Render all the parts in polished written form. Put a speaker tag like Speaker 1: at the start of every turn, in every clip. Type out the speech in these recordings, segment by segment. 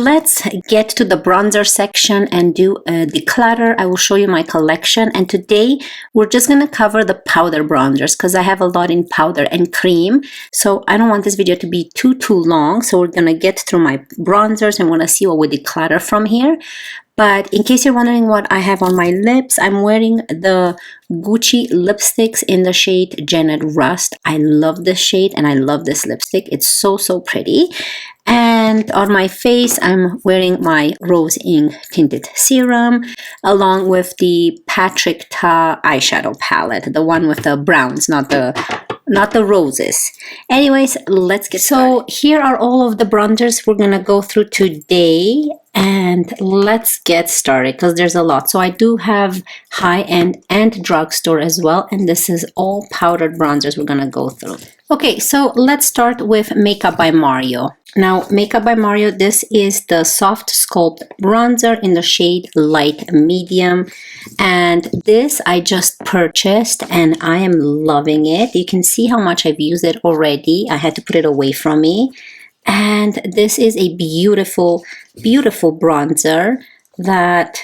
Speaker 1: let's get to the bronzer section and do a declutter. I will show you my collection, and today we're just going to cover the powder bronzers because I have a lot in powder and cream, so I don't want this video to be too long. So we're going to get through my bronzers and want to see what we declutter from here. But in case you're wondering what I have on my lips, I'm wearing the Gucci lipsticks in the shade Janet Rust. I love this shade and I love this lipstick. It's so pretty. And on my face, I'm wearing my Rose Ink Tinted Serum along with the Patrick Ta eyeshadow palette, the one with the browns, not the roses. Anyways, let's get started. So here are all of the bronzers we're gonna go through today, and let's get started because there's a lot. So I do have high-end and drugstore as well, and this is all powdered bronzers we're gonna go through. Okay, so let's start with Makeup by Mario. Now, Makeup by Mario, this is the Soft Sculpt Bronzer in the shade Light Medium. And this I just purchased and I am loving it. You can see how much I've used it already. I had to put it away from me. And this is a beautiful bronzer that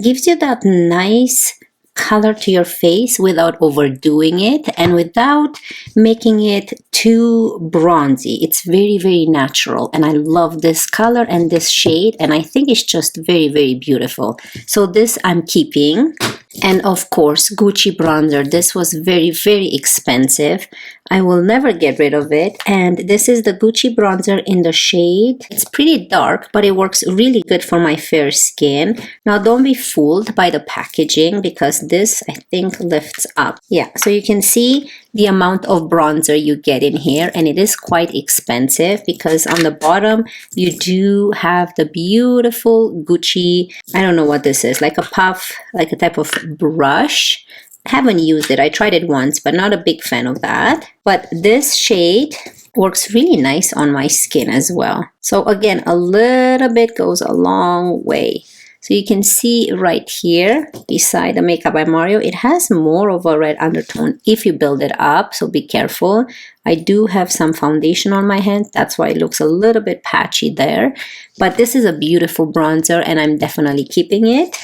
Speaker 1: gives you that nice color to your face without overdoing it and without making it too bronzy. It's very natural, and I love this color and this shade, and I think it's just very beautiful. So this I'm keeping. And of course, Gucci bronzer. This was very expensive. I will never get rid of it. And this is the Gucci bronzer in the shade. It's pretty dark, but it works really good for my fair skin. Now, don't be fooled by the packaging because this, I think, lifts up. Yeah, so you can see the amount of bronzer you get in here, and it is quite expensive because on the bottom you do have the beautiful Gucci, I don't know what this is, like a puff, like a type of brush. I haven't used it. I tried it once, but not a big fan of that. But this shade works really nice on my skin as well. So again, a little bit goes a long way. So you can see right here beside the Makeup by Mario, it has more of a red undertone if you build it up, so be careful. I do have some foundation on my hand, that's why it looks a little bit patchy there. But this is a beautiful bronzer and I'm definitely keeping it.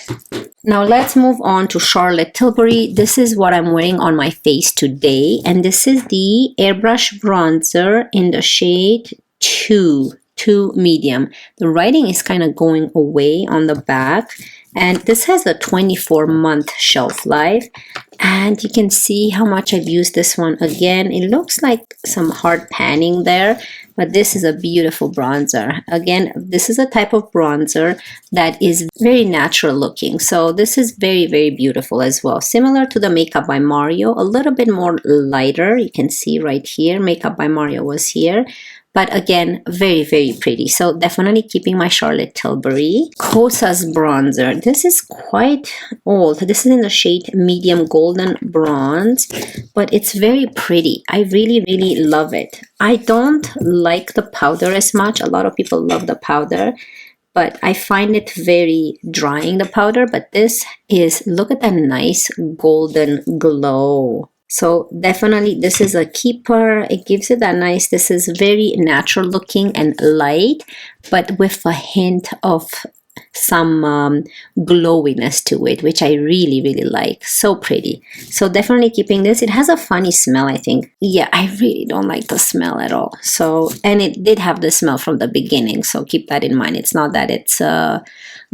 Speaker 1: Now let's move on to Charlotte Tilbury. This is what I'm wearing on my face today, and this is the Airbrush Bronzer in the shade 2 medium. The writing is kind of going away on the back, and this has a 24-month shelf life, and you can see how much I've used this one. Again, it looks like some hard panning there, but this is a beautiful bronzer. Again, this is a type of bronzer that is very natural looking, so this is very beautiful as well. Similar to the Makeup by Mario, a little bit more lighter. You can see right here, Makeup by Mario was here. But again, very pretty. So definitely keeping my Charlotte Tilbury. Kosas bronzer. This is quite old. This is in the shade Medium Golden Bronze, but it's very pretty. I really love it. I don't like the powder as much. A lot of people love the powder, but I find it very drying, the powder. But this is, look at that nice golden glow. So definitely this is a keeper. It gives it that nice, this is very natural looking and light, but with a hint of some glowiness to it, which I really like. So pretty. So definitely keeping this. It has a funny smell, I think. Yeah, I really don't like the smell at all. So, and it did have the smell from the beginning, so keep that in mind. It's not that it's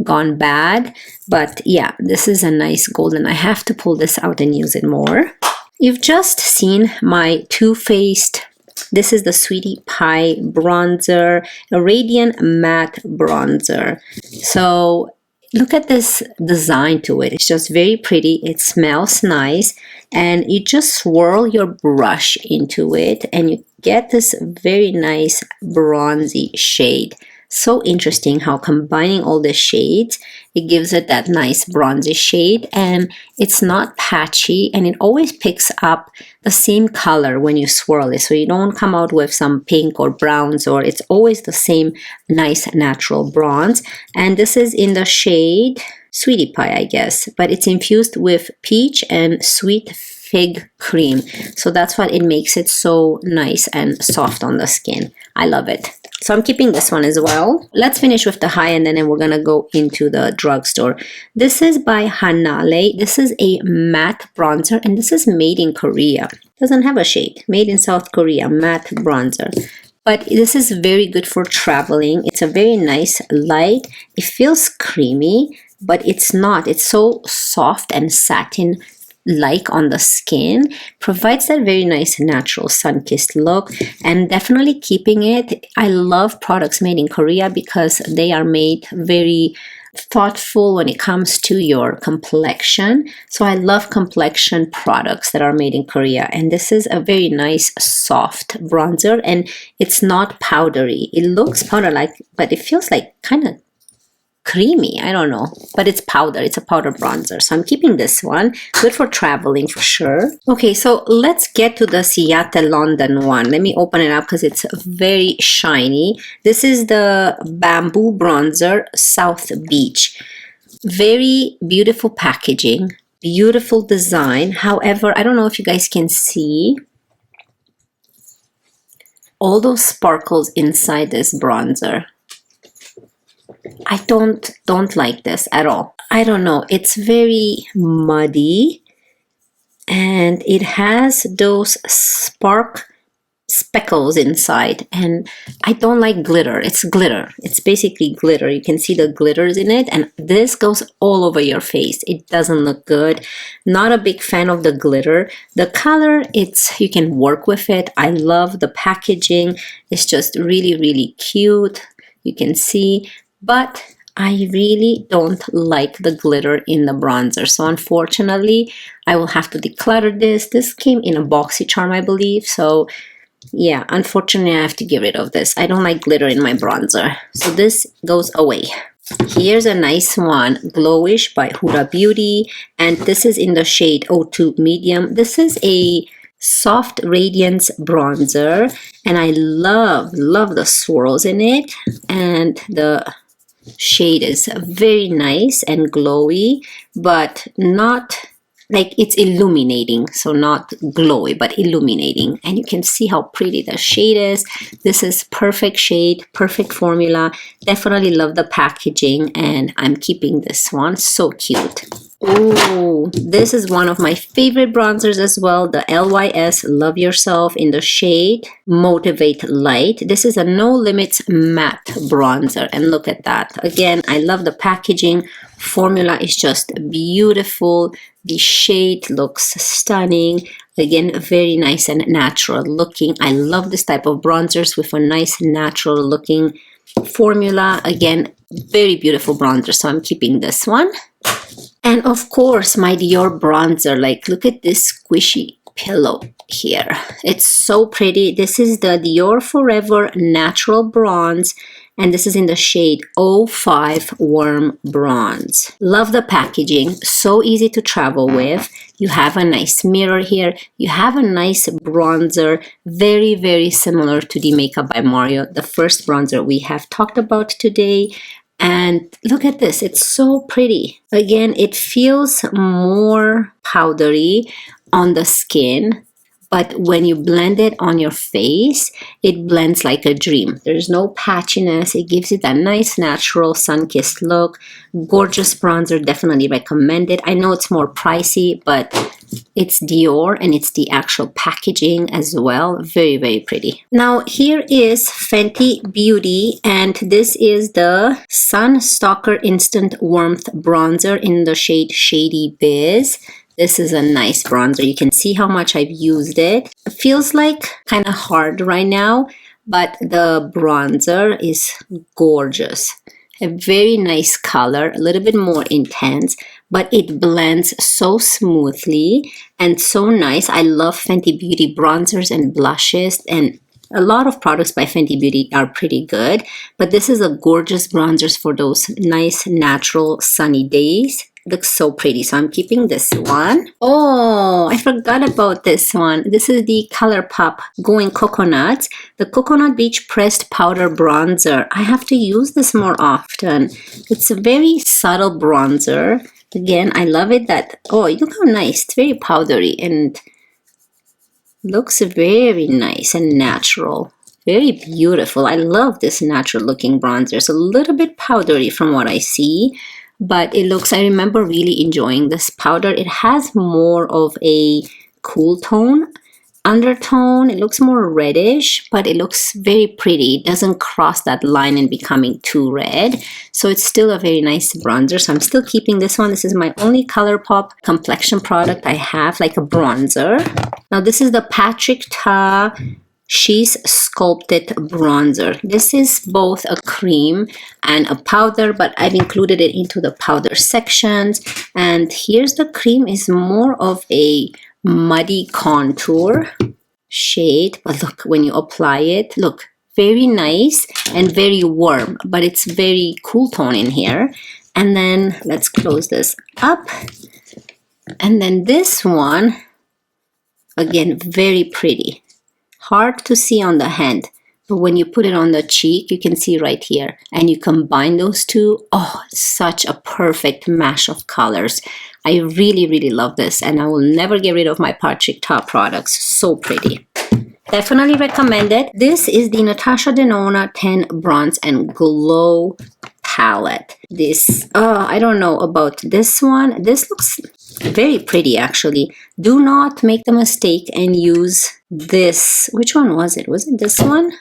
Speaker 1: gone bad, but yeah, this is a nice golden. I have to pull this out and use it more. You've just seen my Too Faced, this is the Sweetie Pie bronzer, a radiant matte bronzer. So look at this design to it. It's just very pretty. It smells nice, and you just swirl your brush into it and you get this very nice bronzy shade. So interesting how combining all the shades, it gives it that nice bronzy shade, and it's not patchy, and it always picks up the same color when you swirl it, so you don't come out with some pink or browns, or it's always the same nice natural bronze. And this is in the shade Sweetie Pie, I guess, but it's infused with peach and sweet fig cream, so that's what it makes it so nice and soft on the skin. I love it. So I'm keeping this one as well. Let's finish with the high end and then we're going to go into the drugstore. This is by Hanale. This is a matte bronzer and this is made in Korea. Doesn't have a shade. Made in South Korea, matte bronzer. But this is very good for traveling. It's a very nice light. It feels creamy, but it's not. It's so soft and satin-like on the skin. Provides that very nice natural sun-kissed look. And definitely keeping it. I love products made in Korea because they are made very thoughtful when it comes to your complexion. So I love complexion products that are made in Korea, and this is a very nice soft bronzer and it's not powdery. It looks powder like, but it feels like kind of creamy. I don't know, but it's powder. It's a powder bronzer. So I'm keeping this one. Good for traveling for sure. Okay, so let's get to the Seattle London one. Let me open it up because it's very shiny. This is the Bamboo Bronzer South Beach. Very beautiful packaging. Beautiful design. However, I don't know if you guys can see all those sparkles inside this bronzer. I don't like this at all. I don't know. It's very muddy and it has those speckles inside, and I don't like glitter. It's glitter. It's basically glitter. You can see the glitters in it, and this goes all over your face. It doesn't look good. Not a big fan of the glitter. The color, you can work with it. I love the packaging. It's just really, really cute. You can see. But I really don't like the glitter in the bronzer. So unfortunately, I will have to declutter this. This came in a Boxycharm, I believe. So yeah, unfortunately, I have to get rid of this. I don't like glitter in my bronzer. So this goes away. Here's a nice one, Glowish by Huda Beauty. And this is in the shade 02 Medium. This is a soft radiance bronzer. And I love the swirls in it. And the shade is very nice and glowy, but not like it's illuminating. So not glowy, but illuminating. And you can see how pretty the shade is. This is perfect shade, perfect formula. Definitely love the packaging, and I'm keeping this one. So cute. Oh, this is one of my favorite bronzers as well. The LYS Love Yourself in the shade Motivate Light. This is a No Limits matte bronzer. And look at that. Again, I love the packaging. Formula is just beautiful. The shade looks stunning. Again, very nice and natural looking. I love this type of bronzers with a nice natural looking formula. Again, very beautiful bronzer. So I'm keeping this one. And of course, my Dior bronzer. Like, look at this squishy pillow here. It's so pretty. This is the Dior Forever Natural Bronze. And this is in the shade 05 Warm Bronze. Love the packaging. So easy to travel with. You have a nice mirror here. You have a nice bronzer. Very, very similar to the Makeup by Mario, the first bronzer we have talked about today. And look at this. It's so pretty. Again, it feels more powdery on the skin, but when you blend it on your face, it blends like a dream. There's no patchiness. It gives it that nice, natural, sun-kissed look. Gorgeous bronzer. Definitely recommend it. I know it's more pricey, but it's Dior and it's the actual packaging as well. Very, very pretty. Now, here is Fenty Beauty, and this is the Sun Stalker Instant Warmth Bronzer in the shade Shady Biz. This is a nice bronzer. You can see how much I've used it. It feels like kind of hard right now, but the bronzer is gorgeous. A very nice color, a little bit more intense, but it blends so smoothly and so nice. I love Fenty Beauty bronzers and blushes, and a lot of products by Fenty Beauty are pretty good, but this is a gorgeous bronzer for those nice, natural, sunny days. Looks so pretty, so I'm keeping this one. Oh, I forgot about this one. This is the ColourPop Going Coconut, the Coconut Beach Pressed Powder Bronzer. I have to use this more often. It's a very subtle bronzer. Again, I love it that, oh, look how nice. It's very powdery and looks very nice and natural. Very beautiful. I love this natural looking bronzer. It's a little bit powdery from what I see, but it looks, I remember really enjoying this powder. It has more of a cool tone undertone. It looks more reddish, but it looks very pretty. It doesn't cross that line and becoming too red. So it's still a very nice bronzer. So I'm still keeping this one. This is my only ColourPop complexion product I have, like a bronzer. Now this is the Patrick Ta She's Sculpted Bronzer. This is both a cream and a powder, but I've included it into the powder sections. And here's the cream, is more of a muddy contour shade, but look, when you apply it, look, very nice and very warm, but it's very cool tone in here. And then let's close this up. And then this one, again, very pretty. Hard to see on the hand, but when you put it on the cheek, you can see right here. And you combine those two, oh, such a perfect mash of colors. I really, really love this, and I will never get rid of my Patrick Ta products. So pretty. Definitely recommend it. This is the Natasha Denona 10 Bronze and Glow palette. This, I don't know about this one. This looks very pretty, actually. Do not make the mistake and use this. Which one was it? Was it this one?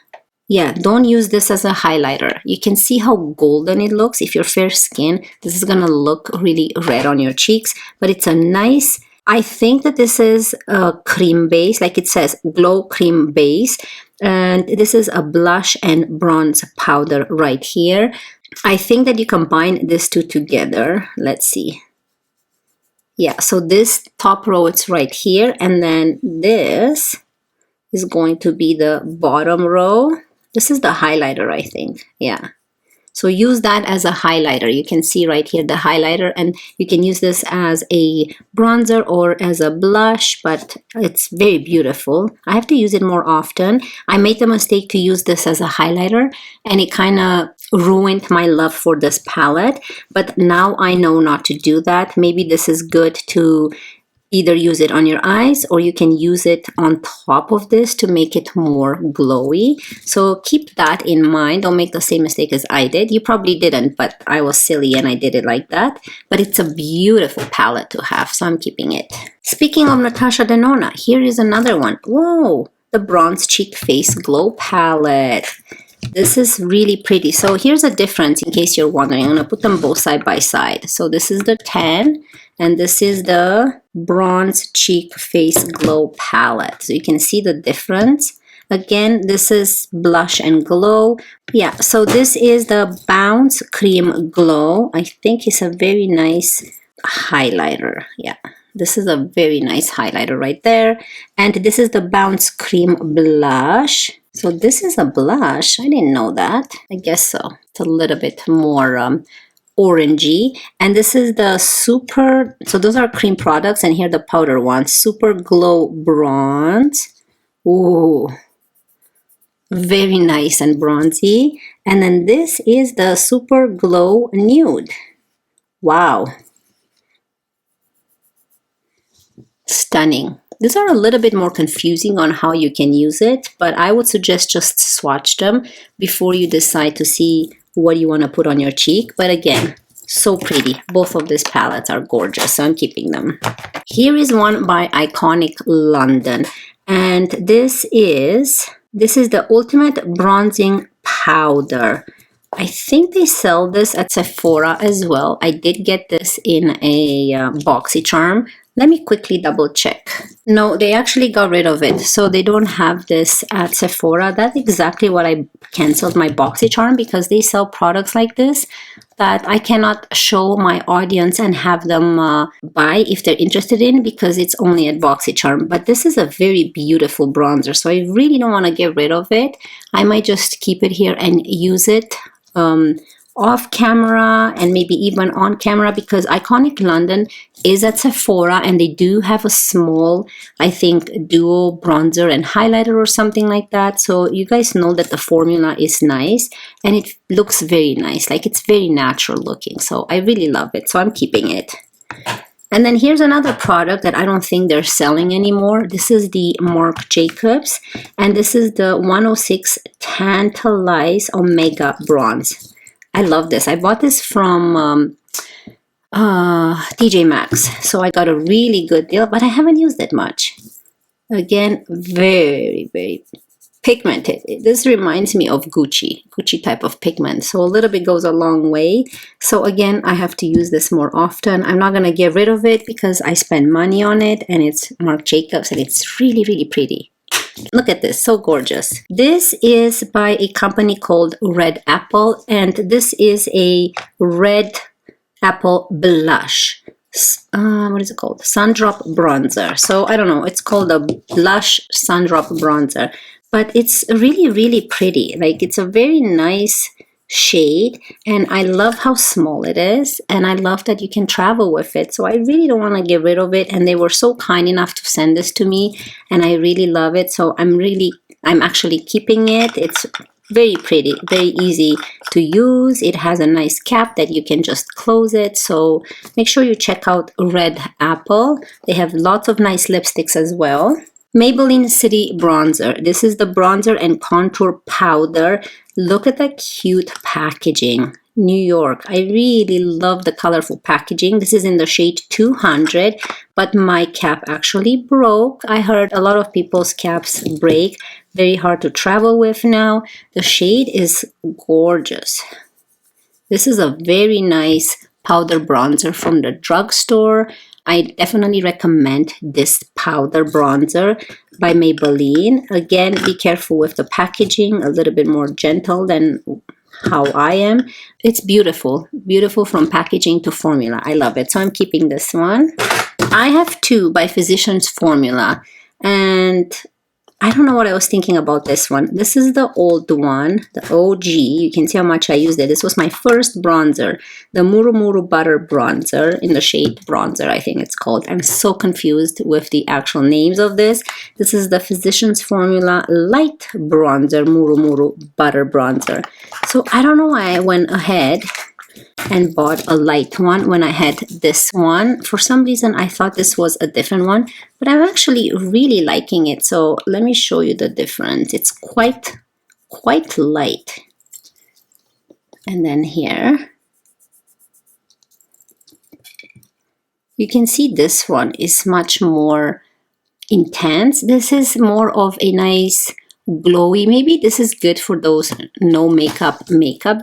Speaker 1: Yeah, don't use this as a highlighter. You can see how golden it looks. If you're fair skin, this is gonna look really red on your cheeks, but it's a nice, I think that this is a cream base, like it says glow cream base. And this is a blush and bronze powder right here. I think that you combine these two together. Let's see. Yeah, so this top row, it's right here. And then this is going to be the bottom row. This is the highlighter, I think. Yeah. So use that as a highlighter. You can see right here the highlighter, and you can use this as a bronzer or as a blush, but it's very beautiful. I have to use it more often. I made the mistake to use this as a highlighter, and it kind of ruined my love for this palette. But now I know not to do that. Maybe this is good to either use it on your eyes, or you can use it on top of this to make it more glowy. So keep that in mind. Don't make the same mistake as I did. You probably didn't, but I was silly and I did it like that. But it's a beautiful palette to have, so I'm keeping it. Speaking of Natasha Denona, here is another one. Whoa, the Bronze Cheek Face Glow palette. This is really pretty. So here's a difference in case you're wondering. I'm going to put them both side by side. So this is the 10 and this is the Bronze Cheek Face Glow palette. So you can see the difference. Again, this is blush and glow. Yeah, so this is the Bounce Cream Glow. I think it's a very nice highlighter. Yeah, this is a very nice highlighter right there. And this is the Bounce Cream Blush. So this is a blush. I didn't know that. I guess so. It's a little bit more orangey. And this is the Super, so those are cream products, and here the powder ones. Super Glow Bronze. Ooh, very nice and bronzy. And then this is the Super Glow Nude. Wow. Stunning. These are a little bit more confusing on how you can use it, but I would suggest just swatch them before you decide to see what you want to put on your cheek. But again, so pretty. Both of these palettes are gorgeous, so I'm keeping them. Here is one by Iconic London, and this is the Ultimate Bronzing Powder. I think they sell this at Sephora as well. I did get this in a Boxycharm. Let me quickly double check. No, they actually got rid of it. So they don't have this at Sephora. That's exactly what I canceled my Boxycharm, because they sell products like this that I cannot show my audience and have them buy if they're interested in, because it's only at Boxycharm. But this is a very beautiful bronzer, so I really don't want to get rid of it. I might just keep it here and use it off camera and maybe even on camera, because Iconic London is at Sephora and they do have a small, I think, duo bronzer and highlighter or something like that. So you guys know that the formula is nice and it looks very nice. Like, it's very natural looking. So I really love it. So I'm keeping it. And then here's another product that I don't think they're selling anymore. This is the Marc Jacobs, and this is the 106 Tantalize Omega Bronze. I love this. I bought this from TJ Maxx, so I got a really good deal, but I haven't used it much. Again, very, very pigmented. This reminds me of Gucci type of pigment. So a little bit goes a long way. So again, I have to use this more often. I'm not going to get rid of it because I spend money on it, and it's Marc Jacobs, and it's really, really pretty. Look at this, so gorgeous. This is by a company called Red Apple, and this is a red apple blush. What is it called? Sundrop bronzer. So I don't know, it's called a blush sundrop bronzer, but it's really, really pretty. Like, it's a very nice shade, and I love how small it is, and I love that you can travel with it. So I really don't want to get rid of it, and they were so kind enough to send this to me, and I really love it. So I'm actually keeping it. It's very pretty, very easy to use. It has a nice cap that you can just close it. So make sure you check out Red Apple. They have lots of nice lipsticks as well. Maybelline City Bronzer. This is the bronzer and contour powder. Look at the cute packaging. New York. I really love the colorful packaging. This is in the shade 200, but my cap actually broke. I heard a lot of people's caps break. Very hard to travel with now. The shade is gorgeous. This is a very nice powder bronzer from the drugstore. I definitely recommend this powder bronzer by Maybelline. Again, be careful with the packaging, a little bit more gentle than how I am. It's beautiful, beautiful from packaging to formula. I love it. So I'm keeping this one. I have two by Physicians Formula, and I don't know what I was thinking about this one. This is the old one, the OG. You can see how much I used it. This was my first bronzer, the Muru Muru Butter Bronzer in the shade Bronzer, I think it's called. I'm so confused with the actual names of this. This is the Physicians Formula Light Bronzer, Muru Muru Butter Bronzer. So I don't know why I went ahead and bought a light one when I had this one. For some reason, I thought this was a different one, but I'm actually really liking it. So let me show you the difference. It's quite light. And then here, you can see this one is much more intense. This is more of a nice glowy. Maybe this is good for those no makeup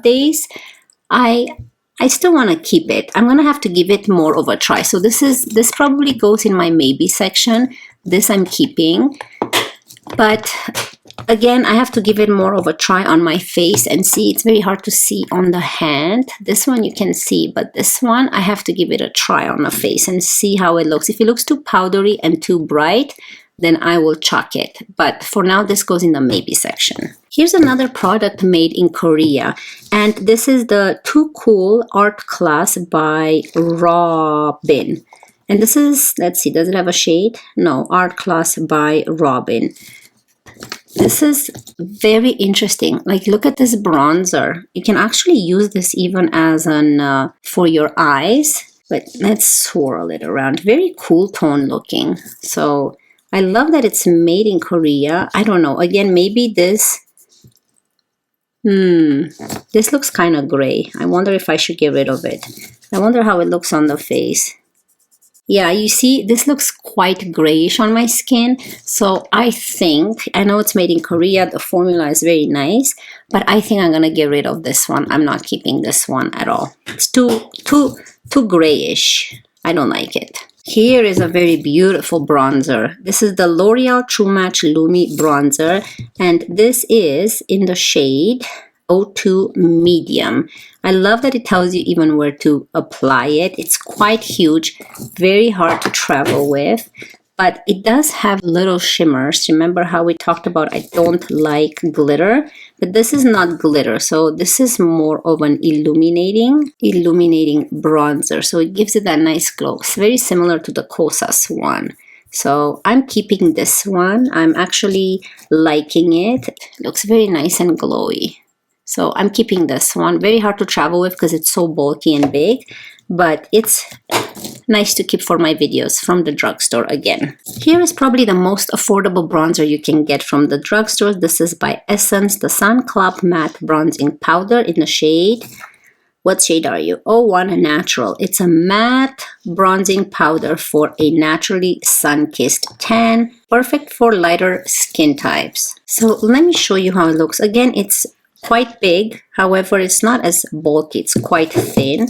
Speaker 1: days. I still want to keep it. I'm going to have to give it more of a try. So this probably goes in my maybe section. This I'm keeping. But again, I have to give it more of a try on my face and see. It's very hard to see on the hand. This one you can see, but this one I have to give it a try on the face and see how it looks. If it looks too powdery and too bright, then I will chuck it. But for now, this goes in the maybe section. Here's another product made in Korea. And this is the Too Cool Art Class by Robin. And this is, let's see, does it have a shade? No, Art Class by Robin. This is very interesting. Like, look at this bronzer. You can actually use this even as an, for your eyes. But let's swirl it around. Very cool tone looking. So I love that it's made in Korea. I don't know. Again, maybe this looks kind of gray. I wonder if I should get rid of it. I wonder how it looks on the face. Yeah, you see, this looks quite grayish on my skin. So I know it's made in Korea. The formula is very nice, but I think I'm going to get rid of this one. I'm not keeping this one at all. It's too grayish. I don't like it. Here is a very beautiful bronzer. This is the L'Oreal True Match Lumi Bronzer, and this is in the shade 02 Medium. I love that it tells you even where to apply it. It's quite huge, very hard to travel with, but it does have little shimmers. Remember how we talked about I don't like glitter? But this is not glitter, so this is more of an illuminating bronzer. So it gives it that nice glow. It's very similar to the Kosas one. So I'm keeping this one. I'm actually liking it. It looks very nice and glowy. So I'm keeping this one. Very hard to travel with because it's so bulky and big, but it's nice to keep for my videos from the drugstore again. Here is probably the most affordable bronzer you can get from the drugstore. This is by Essence, the Sun Club Matte Bronzing Powder in the shade. What shade are you? 01 Natural. It's a matte bronzing powder for a naturally sun-kissed tan, perfect for lighter skin types. So let me show you how it looks. Again, it's quite big. However, it's not as bulky. It's quite thin.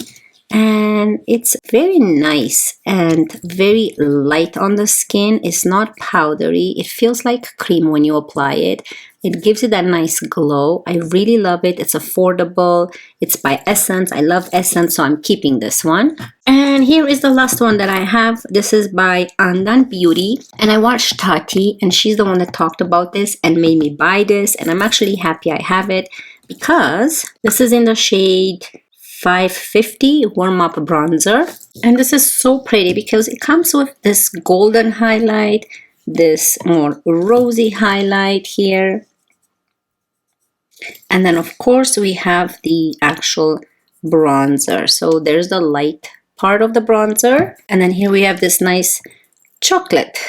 Speaker 1: And it's very nice and very light on the skin. It's not powdery. It feels like cream when you apply it. It gives you that nice glow. I really love it. It's affordable. It's by Essence. I love Essence, so I'm keeping this one. And here is the last one that I have. This is by Andan Beauty. And I watched Tati, and she's the one that talked about this and made me buy this. And I'm actually happy I have it because this is in the shade 550 Warm Up Bronzer. And this is so pretty because it comes with this golden highlight, this more rosy highlight here. And then of course we have the actual bronzer. So there's the light part of the bronzer. And then here we have this nice chocolate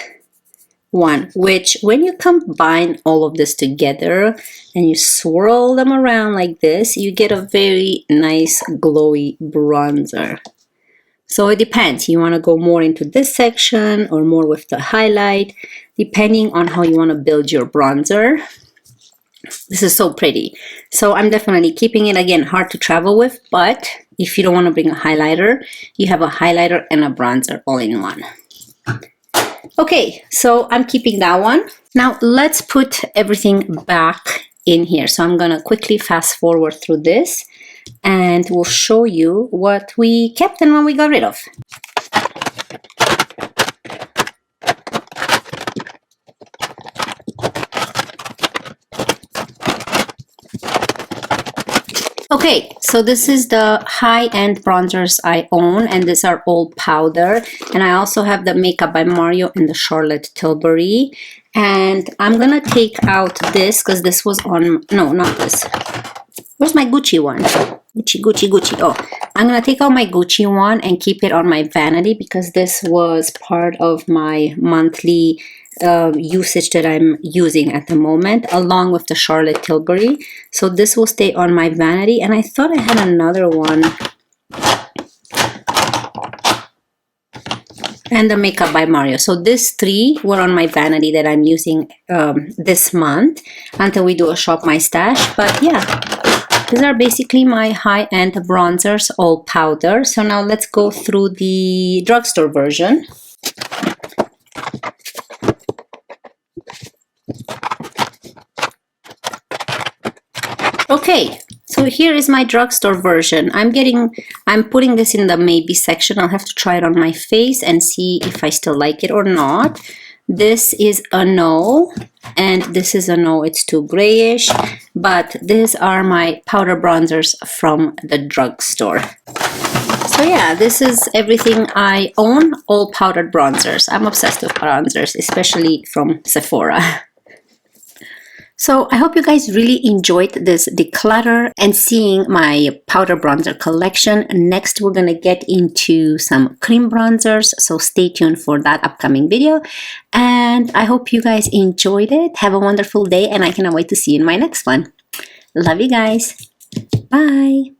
Speaker 1: one, which when you combine all of this together and you swirl them around like this, you get a very nice glowy bronzer. So it depends. You want to go more into this section or more with the highlight, depending on how you want to build your bronzer. This is so pretty. So I'm definitely keeping it. Again, hard to travel with, but if you don't want to bring a highlighter, you have a highlighter and a bronzer all in one. Okay, so I'm keeping that one. Now let's put everything back in here. So I'm gonna quickly fast forward through this and we'll show you what we kept and what we got rid of. Okay, so this is the high-end bronzers I own, and these are all powder. And I also have the Makeup by Mario and the Charlotte Tilbury. And I'm gonna take out this because this was on, no, not this. Where's my Gucci one? Gucci. Oh, I'm gonna take out my Gucci one and keep it on my vanity because this was part of my monthly usage that I'm using at the moment, along with the Charlotte Tilbury. So this will stay on my vanity. And I thought I had another one. And the Makeup by Mario. So these three were on my vanity that I'm using this month until we do a Shop My Stash. But yeah, these are basically my high-end bronzers, all powder. So now let's go through the drugstore version. Okay, so here is my drugstore version. I'm putting this in the maybe section. I'll have to try it on my face and see if I still like it or not. This is a no, and this is a no. It's too grayish, but these are my powder bronzers from the drugstore. So yeah, this is everything I own, all powdered bronzers. I'm obsessed with bronzers, especially from Sephora. So I hope you guys really enjoyed this declutter and seeing my powder bronzer collection. Next, we're going to get into some cream bronzers. So stay tuned for that upcoming video. And I hope you guys enjoyed it. Have a wonderful day and I cannot wait to see you in my next one. Love you guys. Bye.